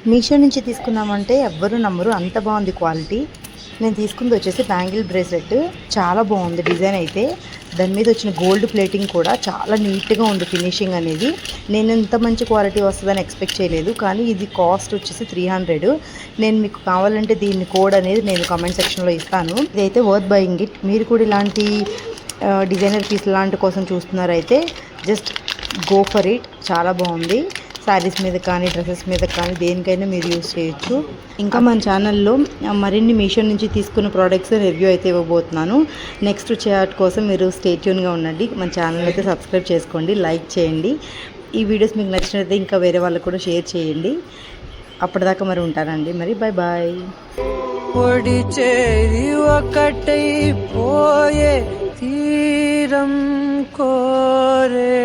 మీషో నుంచి తీసుకున్నామంటే ఎవ్వరూ నమ్మరు, అంత బాగుంది క్వాలిటీ. నేను తీసుకుంది వచ్చేసి బ్యాంగిల్ బ్రేస్లెట్, చాలా బాగుంది డిజైన్ అయితే. దాని మీద వచ్చిన గోల్డ్ ప్లేటింగ్ కూడా చాలా నీట్గా ఉంది ఫినిషింగ్ అనేది. నేను ఇంత మంచి క్వాలిటీ వస్తుందని ఎక్స్పెక్ట్ చేయలేదు, కానీ ఇది కాస్ట్ వచ్చేసి 300. నేను మీకు కావాలంటే దీని కోడ్ అనేది నేను కామెంట్ సెక్షన్లో ఇస్తాను. ఇదైతే వర్త్ బయింగ్ ఇట్. మీరు కూడా ఇలాంటి డిజైనర్ పీస్ లాంటి కోసం చూస్తున్నారైతే జస్ట్ గో ఫర్ ఇట్. చాలా బాగుంది. శారీస్ మీద కానీ డ్రెస్సెస్ మీద కానీ దేనికైనా మీరు యూజ్ చేయొచ్చు. ఇంకా మన ఛానల్లో మరిన్ని మీషో నుంచి తీసుకున్న ప్రోడక్ట్స్ రివ్యూ అయితే ఇవ్వబోతున్నాను. నెక్స్ట్ చాట్ కోసం మీరు స్టే ట్యూన్గా ఉండండి. మన ఛానల్ అయితే సబ్స్క్రైబ్ చేసుకోండి, లైక్ చేయండి. ఈ వీడియోస్ మీకు నచ్చినట్లయితే ఇంకా వేరే వాళ్ళకు కూడా షేర్ చేయండి. అప్పటిదాకా మరి ఉంటానండి. మరి బాయ్ బాయ్. తీరం కోరే